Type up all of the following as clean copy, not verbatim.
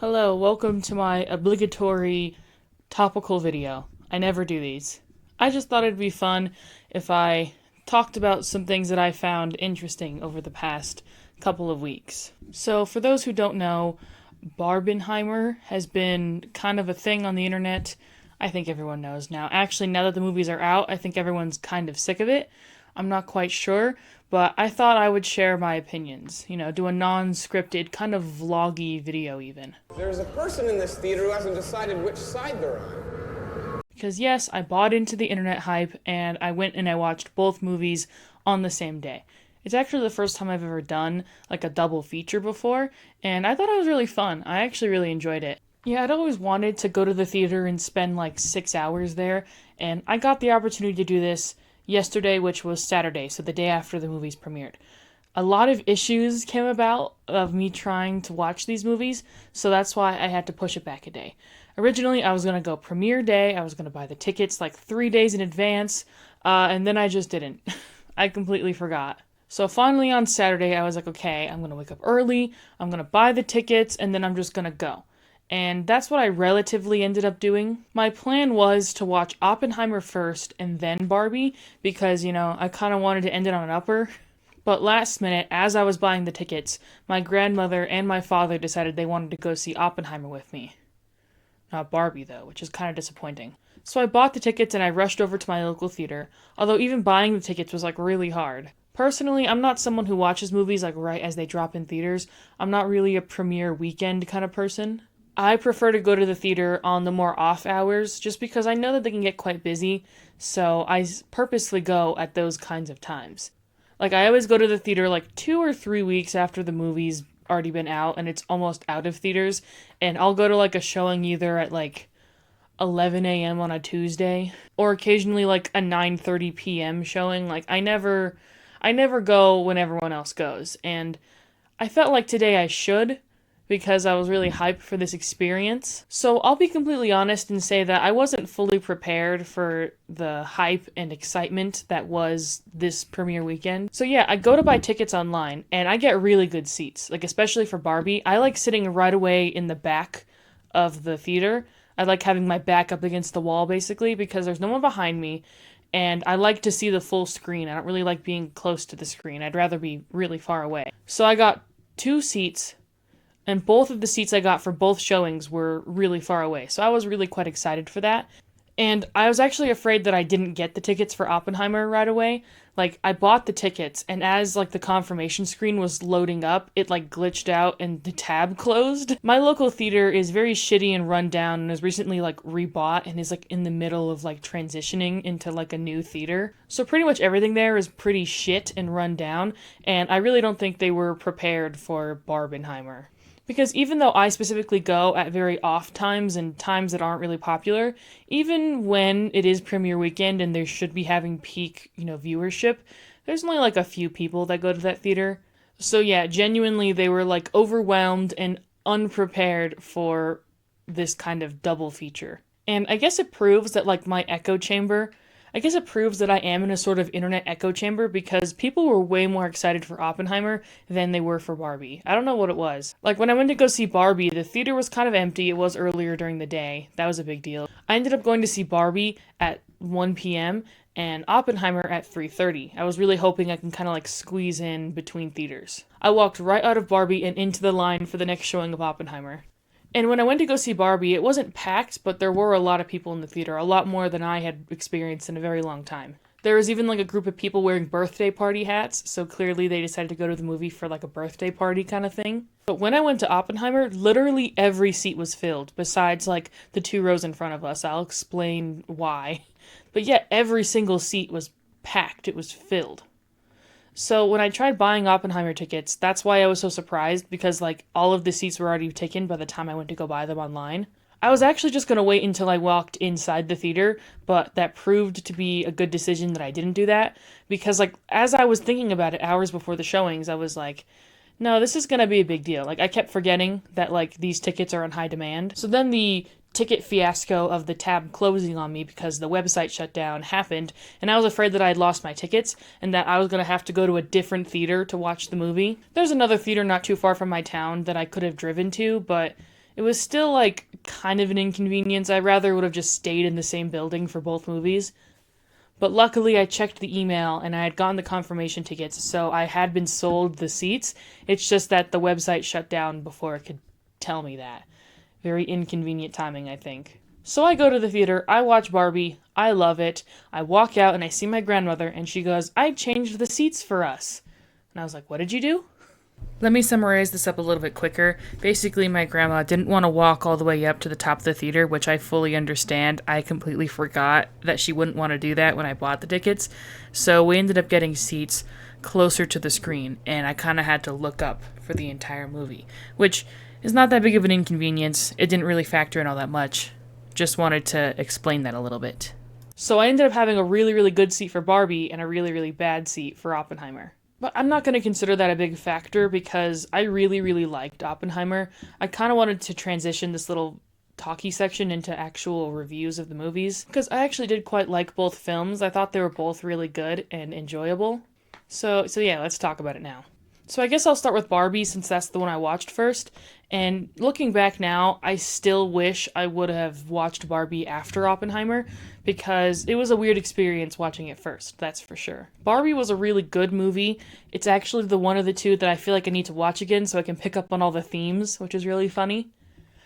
Hello, welcome to my obligatory topical video. I never do these. I just thought it'd be fun if I talked about some things that I found interesting over the past couple of weeks. So, for those who don't know, Barbenheimer has been kind of a thing on the internet. I think everyone knows now. Actually, now that the movies are out, I think everyone's kind of sick of it. I'm not quite sure, but I thought I would share my opinions. Do a non-scripted, kind of vloggy video even. There's a person in this theater who hasn't decided which side they're on. Because yes, I bought into the internet hype, and I went and I watched both movies on the same day. It's actually the first time I've ever done, like, a double feature before, and I thought it was really fun. I actually really enjoyed it. Yeah, I'd always wanted to go to the theater and spend, like, 6 hours there, and I got the opportunity to do this yesterday, which was Saturday, so the day after the movies premiered. A lot of issues came about of me trying to watch these movies, so that's why I had to push it back a day. Originally, I was going to go premiere day, I was going to buy the tickets like 3 days in advance, and then I just didn't. I completely forgot. So finally on Saturday, I was like, okay, I'm going to wake up early, I'm going to buy the tickets, and then I'm just going to go. And that's what I relatively ended up doing. My plan was to watch Oppenheimer first and then Barbie, because, I kind of wanted to end it on an upper. But last minute, as I was buying the tickets, my grandmother and my father decided they wanted to go see Oppenheimer with me. Not Barbie, though, which is kind of disappointing. So I bought the tickets and I rushed over to my local theater, although even buying the tickets was, really hard. Personally, I'm not someone who watches movies, right as they drop in theaters. I'm not really a premiere weekend kind of person. I prefer to go to the theater on the more off hours, just because I know that they can get quite busy, so I purposely go at those kinds of times. I always go to the theater 2 or 3 weeks after the movie's already been out and it's almost out of theaters, and I'll go to a showing either at 11 a.m. on a Tuesday, or occasionally a 9:30 p.m. showing. I never go when everyone else goes, and I felt like today I should, because I was really hyped for this experience. So I'll be completely honest and say that I wasn't fully prepared for the hype and excitement that was this premiere weekend. So yeah, I go to buy tickets online, and I get really good seats, especially for Barbie. I like sitting right away in the back of the theater. I like having my back up against the wall, basically, because there's no one behind me, and I like to see the full screen. I don't really like being close to the screen. I'd rather be really far away. So I got 2 seats, and both of the seats I got for both showings were really far away. So I was really quite excited for that. And I was actually afraid that I didn't get the tickets for Oppenheimer right away. I bought the tickets, and as, the confirmation screen was loading up, it, glitched out and the tab closed. My local theater is very shitty and run down and was recently, rebought and is, in the middle of, transitioning into, a new theater. So pretty much everything there is pretty shit and run down, and I really don't think they were prepared for Barbenheimer. Because even though I specifically go at very off times and times that aren't really popular, even when it is premiere weekend and they should be having peak, viewership, there's only a few people that go to that theater. So yeah, genuinely they were overwhelmed and unprepared for this kind of double feature. And I guess it proves that my echo chamber, I am in a sort of internet echo chamber, because people were way more excited for Oppenheimer than they were for Barbie. I don't know what it was. When I went to go see Barbie, the theater was kind of empty. It was earlier during the day. That was a big deal. I ended up going to see Barbie at 1 p.m. and Oppenheimer at 3:30. I was really hoping I can kind of squeeze in between theaters. I walked right out of Barbie and into the line for the next showing of Oppenheimer. And when I went to go see Barbie, it wasn't packed, but there were a lot of people in the theater, a lot more than I had experienced in a very long time. There was even a group of people wearing birthday party hats, so clearly they decided to go to the movie for a birthday party kind of thing. But when I went to Oppenheimer, literally every seat was filled, besides the 2 rows in front of us. I'll explain why. But yeah, every single seat was packed, it was filled. So when I tried buying Oppenheimer tickets, that's why I was so surprised, because all of the seats were already taken by the time I went to go buy them online. I was actually just going to wait until I walked inside the theater, but that proved to be a good decision that I didn't do that, because as I was thinking about it hours before the showings, I was no, this is going to be a big deal. I kept forgetting that these tickets are in high demand. So then the ticket fiasco of the tab closing on me because the website shut down happened, and I was afraid that I had lost my tickets and that I was going to have to go to a different theater to watch the movie. There's another theater not too far from my town that I could have driven to, but It was still, like, kind of an inconvenience. I rather would have just stayed in the same building for both movies. But luckily, I checked the email and I had gotten the confirmation tickets, so I had been sold the seats. It's just that the website shut down before it could tell me that. Very inconvenient timing, I think. So I go to the theater, I watch Barbie, I love it. I walk out and I see my grandmother, and she goes, "I changed the seats for us." And I was like, "What did you do?" Let me summarize this up a little bit quicker. Basically, my grandma didn't want to walk all the way up to the top of the theater, which I fully understand. I completely forgot that she wouldn't want to do that when I bought the tickets. So we ended up getting seats closer to the screen, and I kind of had to look up for the entire movie, which is not that big of an inconvenience. It didn't really factor in all that much. Just wanted to explain that a little bit. So I ended up having a really, really good seat for Barbie and a really, really bad seat for Oppenheimer. But I'm not going to consider that a big factor because I really, really liked Oppenheimer. I kind of wanted to transition this little talkie section into actual reviews of the movies because I actually did quite like both films. I thought they were both really good and enjoyable. So yeah, let's talk about it now. So I guess I'll start with Barbie since that's the one I watched first. And looking back now, I still wish I would have watched Barbie after Oppenheimer because it was a weird experience watching it first, that's for sure. Barbie was a really good movie. It's actually the one of the two that I feel like I need to watch again so I can pick up on all the themes, which is really funny.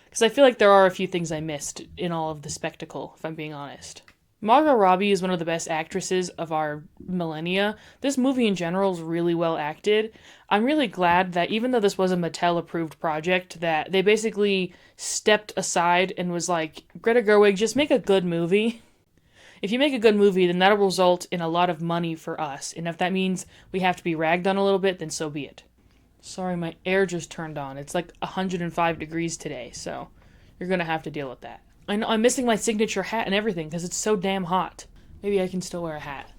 Because I feel like there are a few things I missed in all of the spectacle, if I'm being honest. Margot Robbie is one of the best actresses of our millennia. This movie in general is really well acted. I'm really glad that even though this was a Mattel-approved project, that they basically stepped aside and was like, Greta Gerwig, just make a good movie. If you make a good movie, then that'll result in a lot of money for us. And if that means we have to be ragged on a little bit, then so be it. Sorry, my air just turned on. It's like 105 degrees today, so you're gonna have to deal with that. I know I'm missing my signature hat and everything because it's so damn hot. Maybe I can still wear a hat.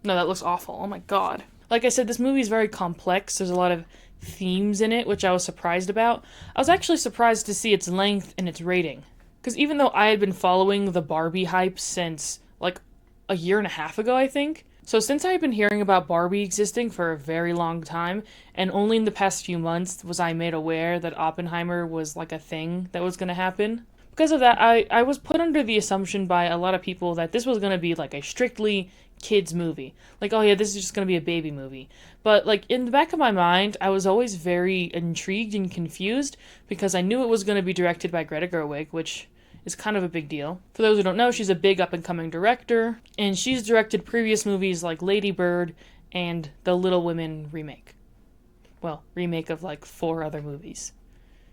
No, that looks awful. Oh my god. Like I said, this movie is very complex. There's a lot of themes in it, which I was surprised about. I was actually surprised to see its length and its rating. Because even though I had been following the Barbie hype since, like, a year and a half ago, I think. So since I've been hearing about Barbie existing for a very long time, and only in the past few months was I made aware that Oppenheimer was like a thing that was going to happen. Because of that, I was put under the assumption by a lot of people that this was going to be like a strictly kids movie. Like, oh yeah, this is just going to be a baby movie. But like in the back of my mind, I was always very intrigued and confused because I knew it was going to be directed by Greta Gerwig, which is kind of a big deal. For those who don't know, she's a big up-and-coming director, and she's directed previous movies like Lady Bird and the Little Women remake. Well, remake of like 4 other movies.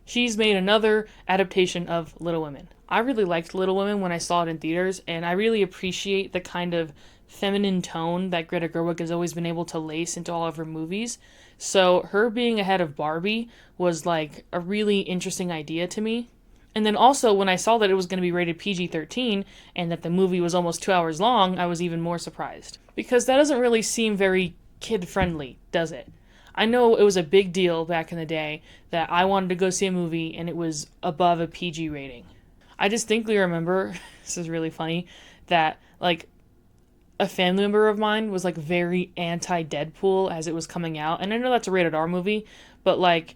She's made another adaptation of Little Women. I really liked Little Women when I saw it in theaters, and I really appreciate the kind of feminine tone that Greta Gerwig has always been able to lace into all of her movies. So her being ahead of Barbie was like a really interesting idea to me. And then also, when I saw that it was going to be rated PG-13 and that the movie was almost 2 hours long, I was even more surprised. Because that doesn't really seem very kid-friendly, does it? I know it was a big deal back in the day that I wanted to go see a movie and it was above a PG rating. I distinctly remember, this is really funny, that, like, a family member of mine was, like, very anti-Deadpool as it was coming out. And I know that's a rated R movie, but, like,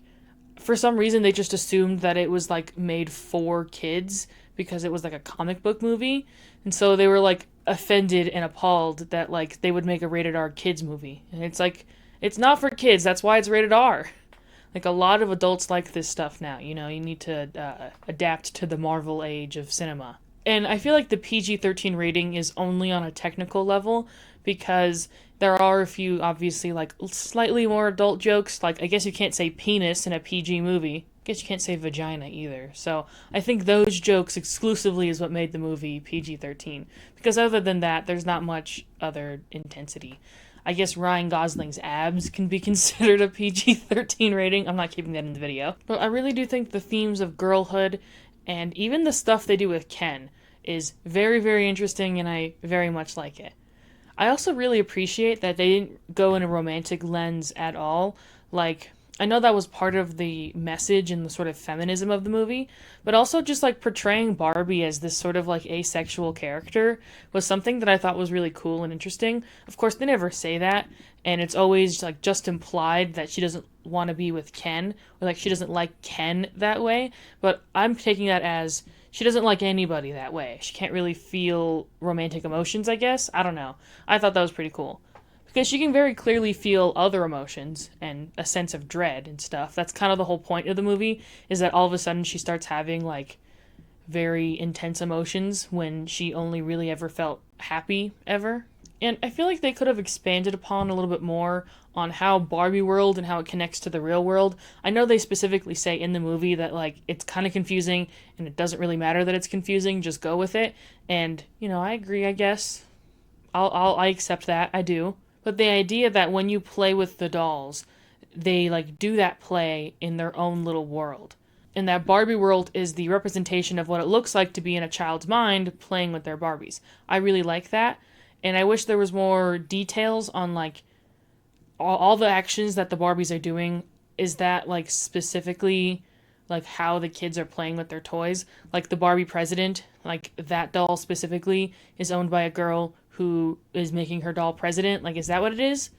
for some reason, they just assumed that it was, like, made for kids because it was, like, a comic book movie. And so they were, like, offended and appalled that, like, they would make a rated R kids movie. And it's, like, it's not for kids. That's why it's rated R. Like, a lot of adults like this stuff now. You know, you need to adapt to the Marvel age of cinema. And I feel like the PG-13 rating is only on a technical level because there are a few, obviously, like, slightly more adult jokes. Like, I guess you can't say penis in a PG movie. I guess you can't say vagina either. So I think those jokes exclusively is what made the movie PG-13. Because other than that, there's not much other intensity. I guess Ryan Gosling's abs can be considered a PG-13 rating. I'm not keeping that in the video. But I really do think the themes of girlhood and even the stuff they do with Ken is very, very interesting, and I very much like it. I also really appreciate that they didn't go in a romantic lens at all. Like, I know that was part of the message and the sort of feminism of the movie, but also just like portraying Barbie as this sort of like asexual character was something that I thought was really cool and interesting. Of course, they never say that, and it's always like just implied that she doesn't want to be with Ken, or like she doesn't like Ken that way, but I'm taking that as she doesn't like anybody that way. She can't really feel romantic emotions, I guess. I don't know. I thought that was pretty cool because she can very clearly feel other emotions and a sense of dread and stuff. That's kind of the whole point of the movie, is that all of a sudden she starts having like very intense emotions when she only really ever felt happy ever. And I feel like they could have expanded upon a little bit more on how Barbie world and how it connects to the real world. I know they specifically say in the movie that like it's kind of confusing and it doesn't really matter that it's confusing, just go with it. And, you know, I agree, I guess. I accept that. I do. But the idea that when you play with the dolls, they like do that play in their own little world. And that Barbie world is the representation of what it looks like to be in a child's mind playing with their Barbies. I really like that. And I wish there was more details on like all the actions that the Barbies are doing. Is that like specifically like how the kids are playing with their toys? Like the Barbie president, like that doll specifically is owned by a girl who is making her doll president. Like, is that what it is?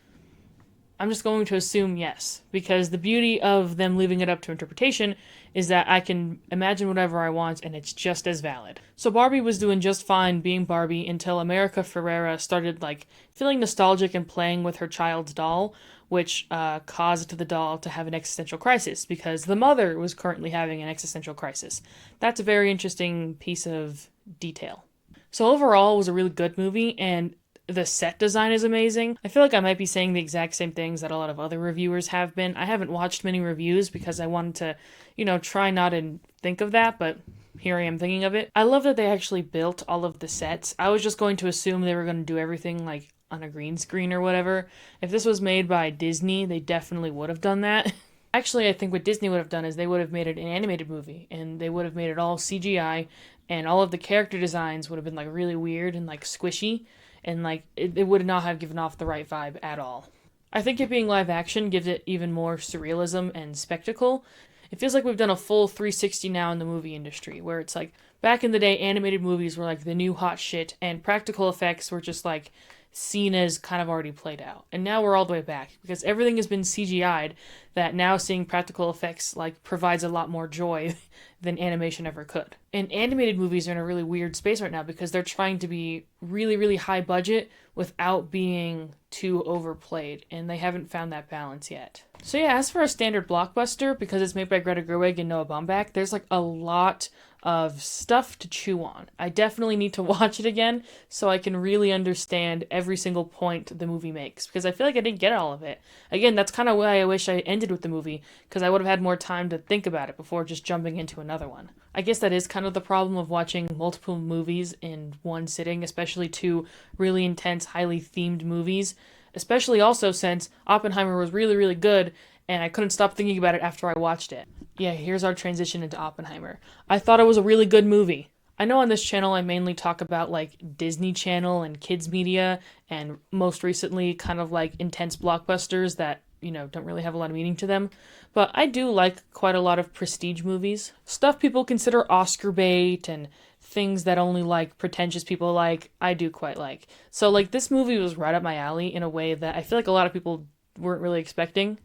I'm just going to assume yes, because the beauty of them leaving it up to interpretation is that I can imagine whatever I want and it's just as valid. So Barbie was doing just fine being Barbie until America Ferrera started like feeling nostalgic and playing with her child's doll, which caused the doll to have an existential crisis because the mother was currently having an existential crisis. That's a very interesting piece of detail. So overall, it was a really good movie, and the set design is amazing. I feel like I might be saying the exact same things that a lot of other reviewers have been. I haven't watched many reviews because I wanted to, try not and think of that, but here I am thinking of it. I love that they actually built all of the sets. I was just going to assume they were going to do everything like on a green screen or whatever. If this was made by Disney, they definitely would have done that. Actually, I think what Disney would have done is they would have made it an animated movie, and they would have made it all CGI, and all of the character designs would have been like really weird and like squishy, and like it would not have given off the right vibe at all. I think it being live action gives it even more surrealism and spectacle. It feels like we've done a full 360 now in the movie industry, where it's like back in the day, animated movies were like the new hot shit, and practical effects were just like seen as kind of already played out. And now we're all the way back because everything has been CGI'd, that now seeing practical effects like provides a lot more joy than animation ever could. And animated movies are in a really weird space right now because they're trying to be really, really high budget without being too overplayed, and they haven't found that balance yet. So yeah, as for a standard blockbuster, because it's made by Greta Gerwig and Noah Baumbach, there's like a lot of stuff to chew on. I definitely need to watch it again so I can really understand every single point the movie makes, because I feel like I didn't get all of it. Again, that's kind of why I wish I ended with the movie, because I would have had more time to think about it before just jumping into another one. I guess that is kind of the problem of watching multiple movies in one sitting, especially two really intense, highly themed movies, especially also since Oppenheimer was really, really good, and I couldn't stop thinking about it after I watched it. Yeah, here's our transition into Oppenheimer. I thought it was a really good movie. I know on this channel I mainly talk about like Disney Channel and kids media, and most recently kind of like intense blockbusters that, don't really have a lot of meaning to them. But I do like quite a lot of prestige movies. Stuff people consider Oscar bait and things that only like pretentious people like, I do quite like. So like this movie was right up my alley in a way that I feel like a lot of people weren't really expecting.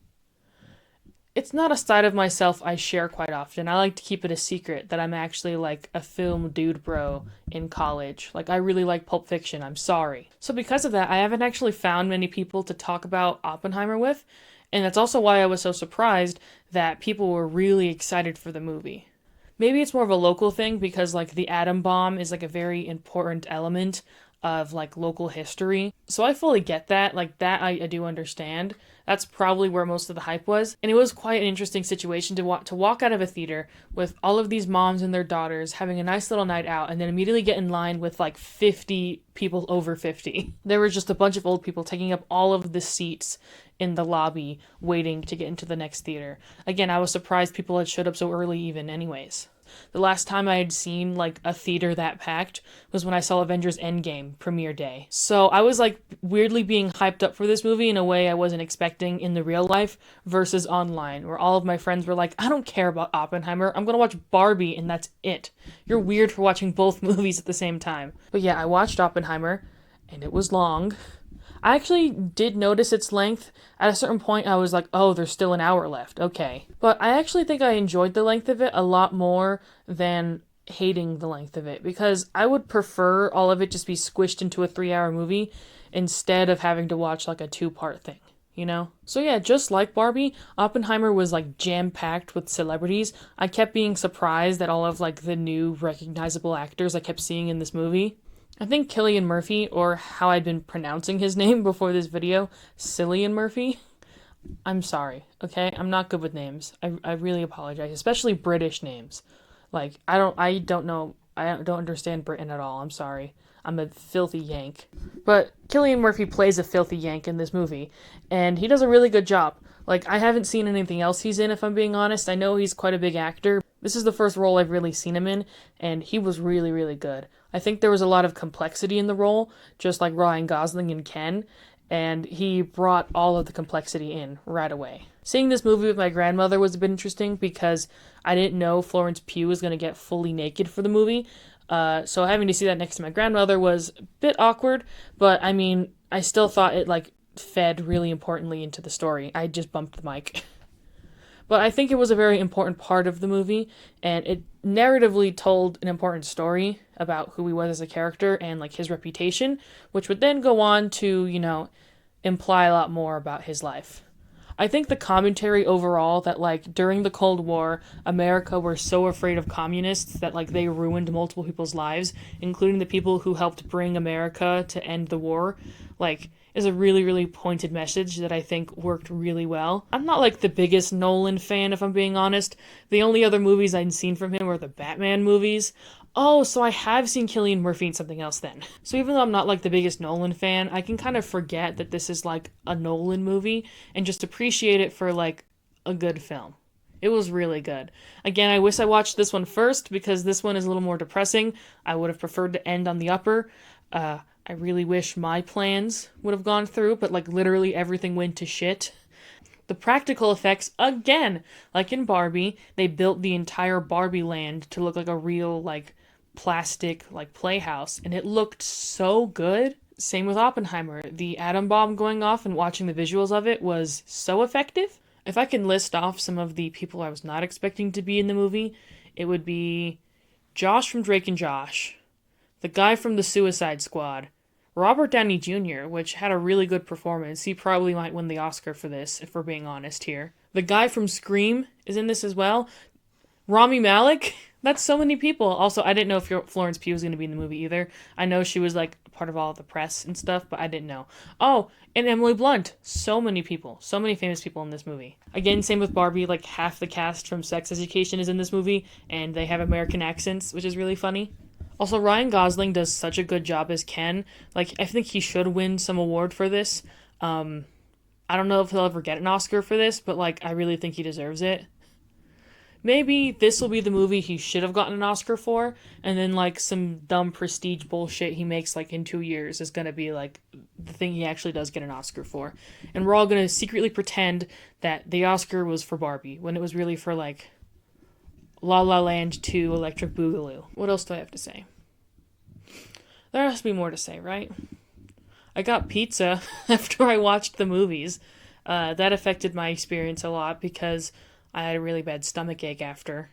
It's not a side of myself I share quite often. I like to keep it a secret that I'm actually like a film dude bro in college. Like I really like Pulp Fiction, I'm sorry. So because of that, I haven't actually found many people to talk about Oppenheimer with, and that's also why I was so surprised that people were really excited for the movie. Maybe it's more of a local thing because like the atom bomb is like a very important element of like local history. So I fully get that. Like that I do understand. That's probably where most of the hype was. And it was quite an interesting situation to walk out of a theater with all of these moms and their daughters having a nice little night out and then immediately get in line with like 50 people over 50. There were just a bunch of old people taking up all of the seats in the lobby waiting to get into the next theater. Again, I was surprised people had showed up so early even anyways. The last time I had seen like a theater that packed was when I saw Avengers Endgame premiere day. So I was like weirdly being hyped up for this movie in a way I wasn't expecting in the real life versus online, where all of my friends were like, I don't care about Oppenheimer, I'm gonna watch Barbie and that's it. You're weird for watching both movies at the same time. But yeah, I watched Oppenheimer and it was long. I actually did notice its length. At a certain point, I was like, oh, there's still an hour left. Okay. But I actually think I enjoyed the length of it a lot more than hating the length of it, because I would prefer all of it just be squished into a 3-hour movie instead of having to watch like a 2-part thing, you know? So yeah, just like Barbie, Oppenheimer was like jam-packed with celebrities. I kept being surprised at all of like the new recognizable actors I kept seeing in this movie. I think Cillian Murphy, or how I'd been pronouncing his name before this video, Cillian Murphy. I'm sorry, okay? I'm not good with names. I really apologize, especially British names. Like, I don't know, I don't understand Britain at all. I'm sorry. I'm a filthy Yank. But Cillian Murphy plays a filthy Yank in this movie, and he does a really good job. Like, I haven't seen anything else he's in, if I'm being honest. I know he's quite a big actor. This is the first role I've really seen him in, and he was really, really good. I think there was a lot of complexity in the role, just like Ryan Gosling and Ken, and he brought all of the complexity in right away. Seeing this movie with my grandmother was a bit interesting because I didn't know Florence Pugh was going to get fully naked for the movie, so having to see that next to my grandmother was a bit awkward, but I mean, I still thought it like fed really importantly into the story. I just bumped the mic. But I think it was a very important part of the movie, and it narratively told an important story about who he was as a character and like his reputation, which would then go on to, you know, imply a lot more about his life. I think the commentary overall that like during the Cold War, America were so afraid of communists that like they ruined multiple people's lives, including the people who helped bring America to end the war, like is a really, really pointed message that I think worked really well. I'm not like the biggest Nolan fan, if I'm being honest. The only other movies I'd seen from him were the Batman movies. Oh, so I have seen Cillian Murphy in something else then. So even though I'm not like the biggest Nolan fan, I can kind of forget that this is like a Nolan movie and just appreciate it for like a good film. It was really good. Again, I wish I watched this one first because this one is a little more depressing. I would have preferred to end on the upper. I really wish my plans would have gone through, but like literally everything went to shit. The practical effects, again, like in Barbie, they built the entire Barbie land to look like a real like plastic like playhouse, and it looked so good. Same with Oppenheimer. The atom bomb going off and watching the visuals of it was so effective. If I can list off some of the people I was not expecting to be in the movie, it would be Josh from Drake and Josh, the guy from the Suicide Squad, Robert Downey Jr., which had a really good performance. He probably might win the Oscar for this, if we're being honest here. The guy from Scream is in this as well. Rami Malek. That's so many people. Also, I didn't know if Florence Pugh was going to be in the movie either. I know she was like part of all the press and stuff, but I didn't know. Oh, and Emily Blunt. So many people. So many famous people in this movie. Again, same with Barbie. Like half the cast from Sex Education is in this movie, and they have American accents, which is really funny. Also, Ryan Gosling does such a good job as Ken. Like, I think he should win some award for this. I don't know if he'll ever get an Oscar for this, but, like, I really think he deserves it. Maybe this will be the movie he should have gotten an Oscar for, and then, like, some dumb prestige bullshit he makes, like, in 2 years is gonna be, like, the thing he actually does get an Oscar for. And we're all gonna secretly pretend that the Oscar was for Barbie, when it was really for, like, La La Land 2 Electric Boogaloo. What else do I have to say? There has to be more to say, right? I got pizza after I watched the movies. That affected my experience a lot because I had a really bad stomach ache after.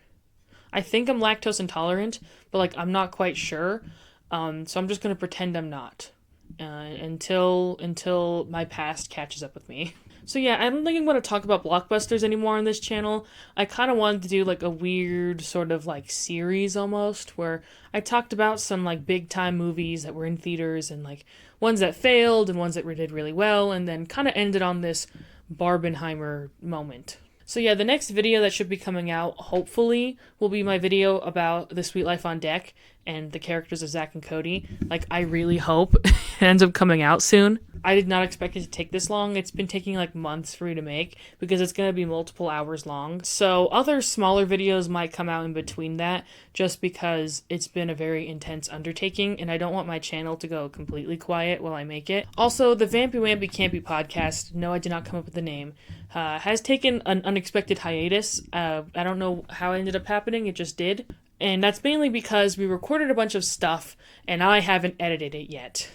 I think I'm lactose intolerant, but like I'm not quite sure. So I'm just gonna pretend I'm not until my past catches up with me. So yeah, I don't think I'm going to talk about blockbusters anymore on this channel. I kind of wanted to do like a weird sort of like series almost, where I talked about some like big time movies that were in theaters and like ones that failed and ones that did really well, and then kind of ended on this Barbenheimer moment. So yeah, the next video that should be coming out, hopefully, will be my video about The Sweet Life on Deck, and the characters of Zach and Cody. Like, I really hope it ends up coming out soon. I did not expect it to take this long. It's been taking like months for me to make because it's going to be multiple hours long. So other smaller videos might come out in between that just because it's been a very intense undertaking and I don't want my channel to go completely quiet while I make it. Also, the Vampy Wampy Campy podcast, no, I did not come up with the name, has taken an unexpected hiatus. I don't know how it ended up happening. It just did. And that's mainly because we recorded a bunch of stuff and I haven't edited it yet.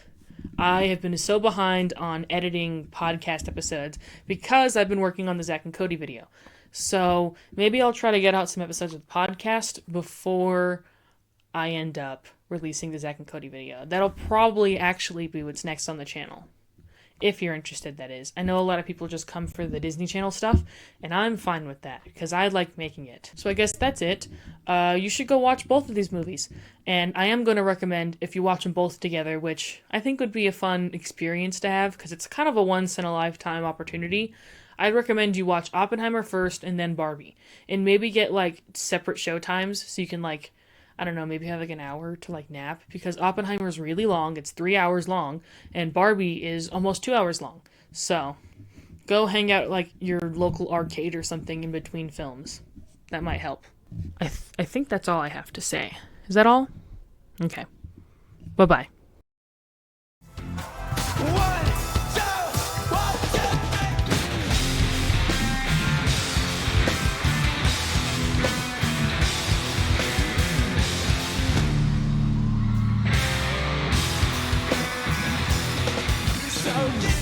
I have been so behind on editing podcast episodes because I've been working on the Zach and Cody video. So maybe I'll try to get out some episodes of the podcast before I end up releasing the Zach and Cody video. That'll probably actually be what's next on the channel. If you're interested, that is. I know a lot of people just come for the Disney Channel stuff, and I'm fine with that, because I like making it. So I guess that's it. You should go watch both of these movies. And I am going to recommend, if you watch them both together, which I think would be a fun experience to have, because it's kind of a once-in-a-lifetime opportunity, I'd recommend you watch Oppenheimer first, and then Barbie. And maybe get, like, separate show times, so you can, like, I don't know, maybe have like an hour to like nap, because Oppenheimer is really long. It's 3 hours long, and Barbie is almost 2 hours long. So go hang out at like your local arcade or something in between films. That might help. I think that's all I have to say. Is that all? Okay. Bye-bye. So